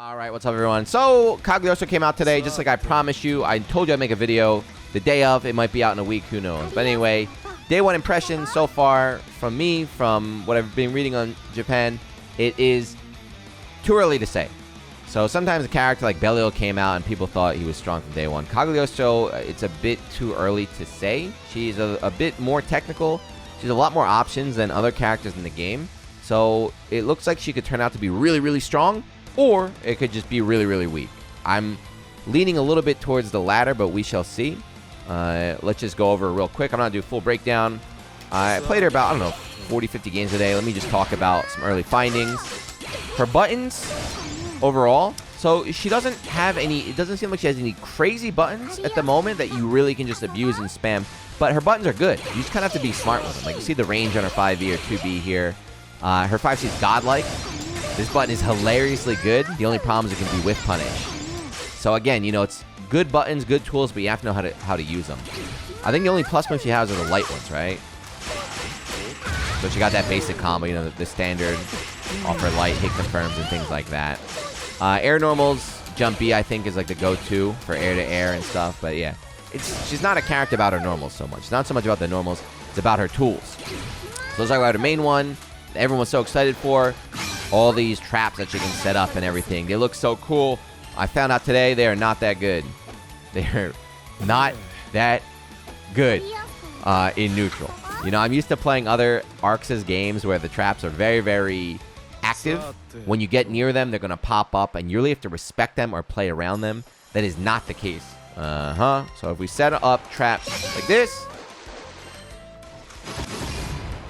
All right, what's up, everyone? So, Cagliostro came out today, just like I promised you. I told you I'd make a video the day of. It might be out in a week, who knows? But anyway, day one impression so far from me, from what I've been reading on Japan, it is too early to say. So sometimes a character like Belial came out and people thought he was strong from day one. Cagliostro, it's a bit too early to say. She's a bit more technical. She has a lot more options than other characters in the game. So it looks like she could turn out to be really, really strong, or it could just be really, really weak. I'm leaning a little bit towards the latter, but we shall see. Let's just go over it real quick. I'm not going to do a full breakdown. I played her about, I don't know, 40, 50 games a day. Let me just talk about some early findings. Her buttons, overall, so she doesn't have any, it doesn't seem like she has any crazy buttons at the moment that you really can just abuse and spam. But her buttons are good. You just kind of have to be smart with them. Like, you see the range on her 5E or 2B here. Her 5C is godlike. This button is hilariously good. The only problem is it can be whiff punish. So again, you know, it's good buttons, good tools, but you have to know how to use them. I think the only plus moves she has are the light ones, right? So she got that basic combo, you know, the standard offer light, hit confirms, and things like that. Air normals, jump B, I think, is like the go-to for air to air and stuff. But yeah, she's not a character about her normals so much. It's not so much about the normals. It's about her tools. So let's talk about her main one. Everyone's so excited for all these traps that you can set up and everything. They look so cool. I found out today they are not that good. They're not that good in neutral. You know, I'm used to playing other Arx's games where the traps are very, very active. When you get near them, they're going to pop up, and you really have to respect them or play around them. That is not the case. So if we set up traps like this,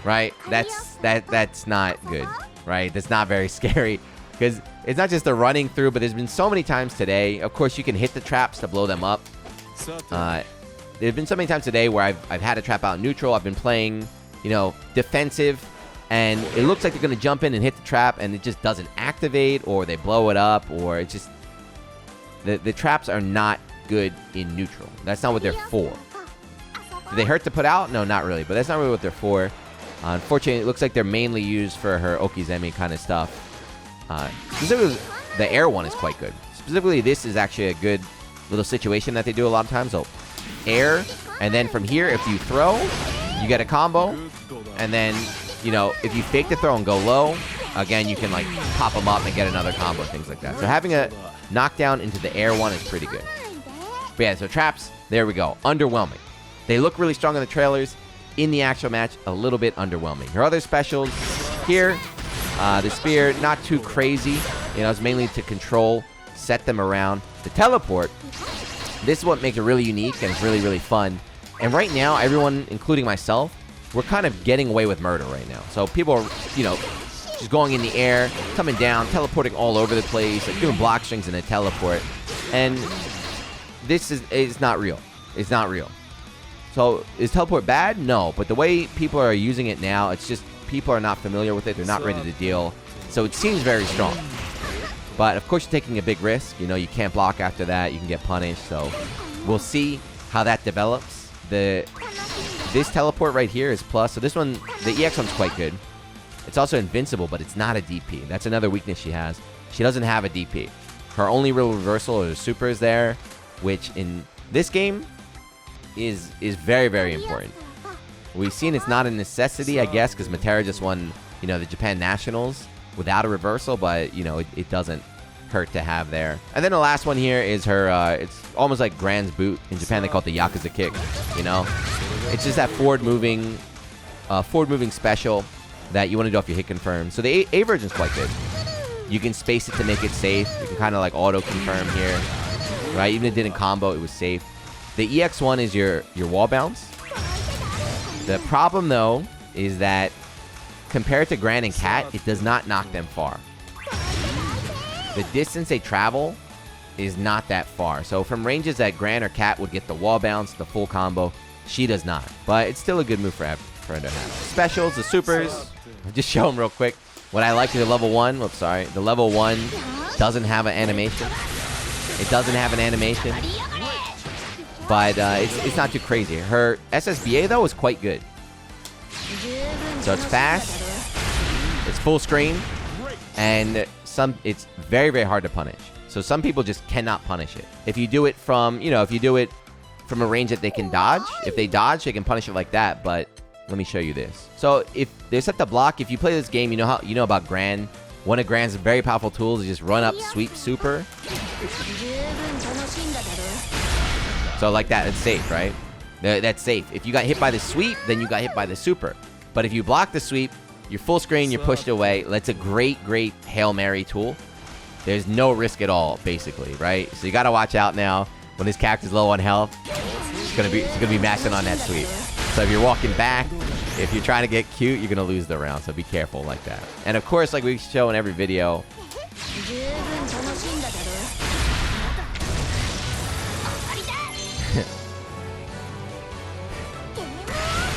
right, that's not good, right? That's not very scary, because it's not just the running through, but there's been so many times today. Of course, you can hit the traps to blow them up. There's been so many times today where I've had a trap out neutral. I've been playing, you know, defensive, and it looks like they're going to jump in and hit the trap, and it just doesn't activate, or they blow it up, or it's just... The traps are not good in neutral. That's not what they're for. Do they hurt to put out? No, not really, but that's not really what they're for. Unfortunately, it looks like they're mainly used for her Okizeme kind of stuff. Specifically, the air one is quite good. Specifically, this is actually a good little situation that they do a lot of times. So, air, and then from here, if you throw, you get a combo. And then, you know, if you fake the throw and go low, again, you can, like, pop them up and get another combo, things like that. So having a knockdown into the air one is pretty good. But yeah, so traps, there we go. Underwhelming. They look really strong in the trailers. In the actual match, a little bit underwhelming. Her other specials here, the spear, not too crazy. You know, it's mainly to control, set them around. The teleport, this is what makes it really unique, and it's really, really fun. And right now, everyone, including myself, we're kind of getting away with murder right now. So people are, you know, just going in the air, coming down, teleporting all over the place, like doing block strings in a teleport. And this is not real. It's not real. So, is teleport bad? No, but the way people are using it now, it's just people are not familiar with it. They're not ready to deal. So, it seems very strong. But, of course, you're taking a big risk. You know, you can't block after that. You can get punished. So, we'll see how that develops. This teleport right here is plus. So, this one, the EX one's quite good. It's also invincible, but it's not a DP. That's another weakness she has. She doesn't have a DP. Her only real reversal is supers there, which in this game is very, very important. We've seen it's not a necessity, I guess, because Matera just won, you know, the Japan Nationals without a reversal, but, you know, it doesn't hurt to have there. And then the last one here is her, it's almost like Grand's boot. In Japan, they call it the Yakuza kick, you know? It's just that forward-moving special that you want to do off your hit confirm. So the A version is quite good. You can space it to make it safe. You can kind of like auto-confirm here, right? Even if it didn't combo, it was safe. The EX one is your wall bounce. The problem, though, is that compared to Gran and Cat, it does not knock them far. The distance they travel is not that far. So from ranges that Gran or Cat would get the wall bounce, the full combo, she does not. But it's still a good move for her to have. Specials, the supers, I'll just show them real quick. What I like is the level 1, oops, sorry. The level 1 doesn't have an animation. It doesn't have an animation. But it's not too crazy. Her SSBA, though, is quite good. So it's fast. It's full screen. And it's very, very hard to punish. So some people just cannot punish it. If you do it from, if you do it from a range that they can dodge, if they dodge, they can punish it like that. But let me show you this. So if they're set to block, if you play this game, you know about Gran. One of Gran's very powerful tools is just run up, sweep, super. So like that, it's safe, right? That's safe. If you got hit by the sweep, then you got hit by the super. But if you block the sweep, you're full screen, you're pushed away. That's a great, great Hail Mary tool. There's no risk at all, basically, right? So you got to watch out now. When this character's low on health, it's gonna be maxing on that sweep. So if you're walking back, if you're trying to get cute, you're gonna lose the round. So be careful like that. And of course, like we show in every video,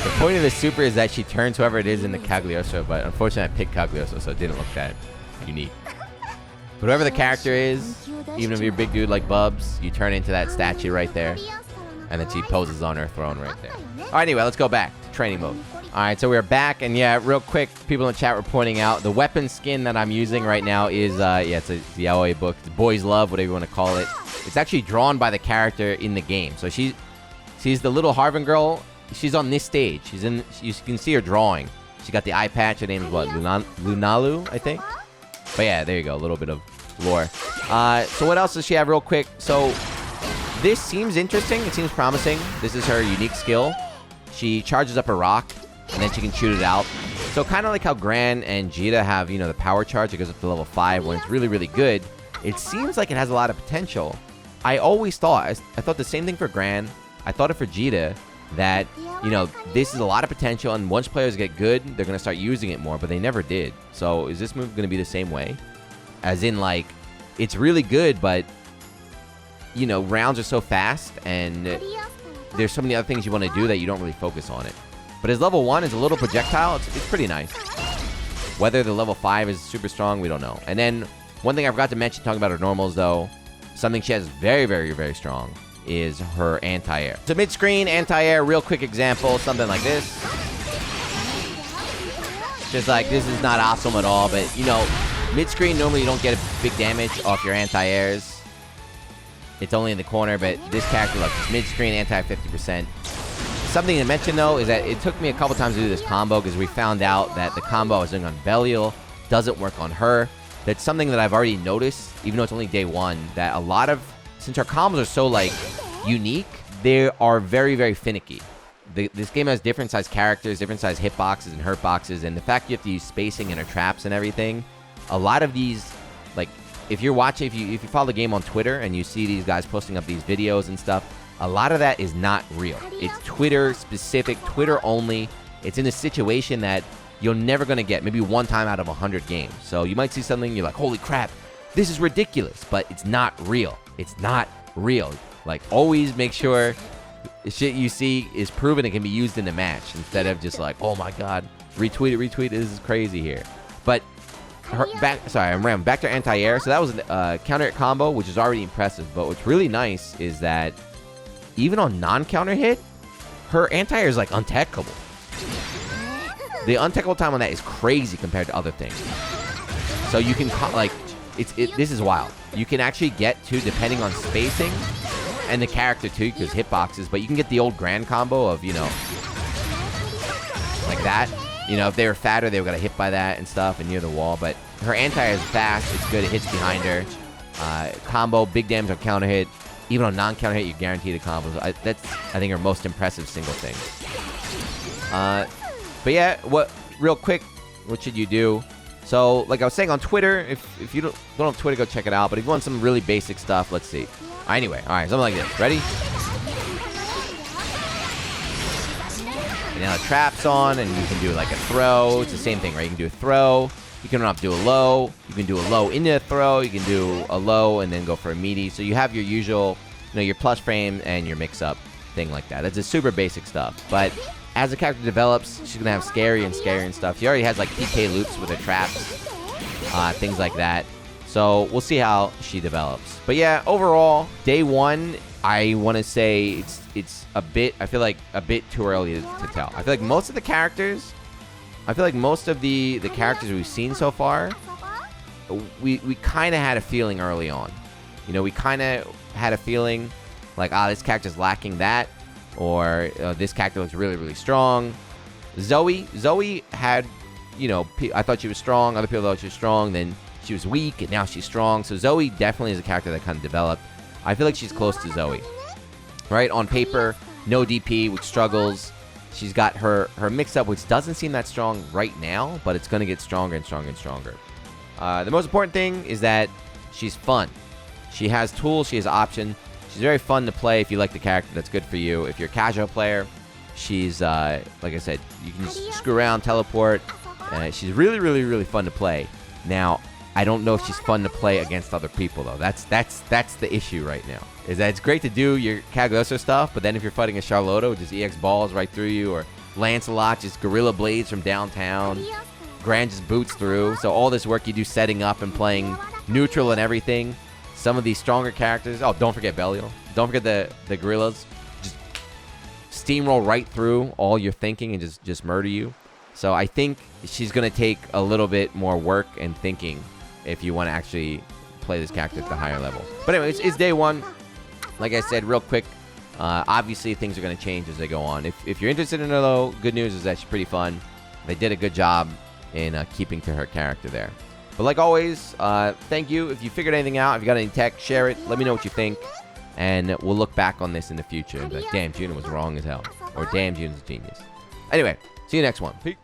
the point of the super is that she turns whoever it is in the Cagliostro, but unfortunately I picked Cagliostro, so it didn't look that unique. But whoever the character is, even if you're a big dude like Bubs, you turn into that statue right there. And then she poses on her throne right there. All right, anyway, let's go back to training mode. All right, so we're back. And yeah, real quick, people in the chat were pointing out the weapon skin that I'm using right now is, it's a yaoi book. It's Boys Love, whatever you want to call it. It's actually drawn by the character in the game. So she's the little Harvin girl. She's on this stage. You can see her drawing. She got the eye patch. Her name is what? Lunalu, I think. But yeah, there you go. A little bit of lore. So what else does she have real quick? So this seems interesting. It seems promising. This is her unique skill. She charges up a rock, and then she can shoot it out. So kind of like how Gran and Jita have, the power charge. It goes up to level 5 when it's really, really good. It seems like it has a lot of potential. I always thought, I thought the same thing for Gran. I thought it for Jita, that, this is a lot of potential, and once players get good, they're going to start using it more, but they never did. So is this move going to be the same way? As in, like, it's really good, but, rounds are so fast, and there's so many other things you want to do that you don't really focus on it. But as level 1 is a little projectile, it's pretty nice. Whether the level 5 is super strong, we don't know. And then, one thing I forgot to mention, talking about her normals, though, something she has very, very, very strong is her anti-air. So mid-screen, anti-air, real quick example, something like this. Just like, this is not optimal at all, but, mid-screen, normally you don't get a big damage off your anti-airs. It's only in the corner, but this character, look, it's mid-screen, anti 50%. Something to mention, though, is that it took me a couple times to do this combo, because we found out that the combo I was doing on Belial doesn't work on her. That's something that I've already noticed, even though it's only day 1, that a lot of, since our combos are so, like, unique, they are very, very finicky. This game has different size characters, different size hitboxes and hurt boxes, and the fact you have to use spacing and her traps and everything, a lot of these, like, if you're watching, if you follow the game on Twitter and you see these guys posting up these videos and stuff, a lot of that is not real. It's Twitter specific, Twitter only. It's in a situation that you're never going to get, maybe one time out of 100 games. So you might see something, you're like, holy crap, this is ridiculous, but it's not real. It's not real. Like, always make sure the shit you see is proven it can be used in a match, instead of just like, oh my god, retweet it, this is crazy here. But back to anti-air. So that was a counter hit combo, which is already impressive. But what's really nice is that even on non-counter hit, her anti-air is like untechable. The untechable time on that is crazy compared to other things. So you can like, this is wild. You can actually get to, depending on spacing and the character too, because hitboxes. But you can get the old Gran combo of, like that. If they were fatter, they would get hit by that and stuff and near the wall. But her anti-air is fast. It's good. It hits behind her. Combo, big damage on counter hit. Even on non-counter hit, you're guaranteed a combo. So that's, I think, her most impressive single thing. But yeah, real quick, what should you do? So, like I was saying on Twitter, if you don't have Twitter, go check it out. But if you want some really basic stuff, let's see. Anyway, all right, something like this. Ready? And now the trap's on, and you can do like a throw. It's the same thing, right? You can do a throw. You can run up, do a low. You can do a low into a throw. You can do a low and then go for a meaty. So you have your usual, your plus frame and your mix-up thing like that. That's a super basic stuff. But as the character develops, she's going to have scary and stuff. She already has like PK loops with her traps, things like that. So we'll see how she develops. But yeah, overall, day 1, I want to say it's a bit, I feel like a bit too early to tell. I feel like most of the characters we've seen so far, we kind of had a feeling early on. You know, we kind of had a feeling like, this character's lacking that, or this character looks really, really strong. Zoe had, you know, I thought she was strong. Other people thought she was strong. Then she was weak, and now she's strong. So Zoe definitely is a character that kind of developed. I feel like she's close to Zoe. Right? On paper, no DP, which struggles. She's got her mix-up, which doesn't seem that strong right now, but it's going to get stronger and stronger and stronger. The most important thing is that she's fun. She has tools. She has options. She's very fun to play if you like the character. That's good for you. If you're a casual player, she's, like I said, you can just screw around, teleport. She's really, really, really fun to play. Now, I don't know if she's fun to play against other people, though. That's the issue right now. Is that it's great to do your Cagliostro stuff, but then if you're fighting a Charlotta, just EX balls right through you, or Lancelot just gorilla blades from downtown, Gran just boots through. So all this work you do setting up and playing neutral and everything. Some of these stronger characters. Oh, don't forget Belial. Don't forget the gorillas. Just steamroll right through all your thinking and just murder you. So I think she's going to take a little bit more work and thinking if you want to actually play this character at the higher level. But anyway, it's day one. Like I said, real quick, obviously things are going to change as they go on. If you're interested in her, though, good news is that she's pretty fun. They did a good job in keeping to her character there. But like always, thank you. If you figured anything out, if you got any tech, share it. Let me know what you think. And we'll look back on this in the future. Like, damn, Juno was wrong as hell. Or damn, Juno's a genius. Anyway, see you next one. Peace.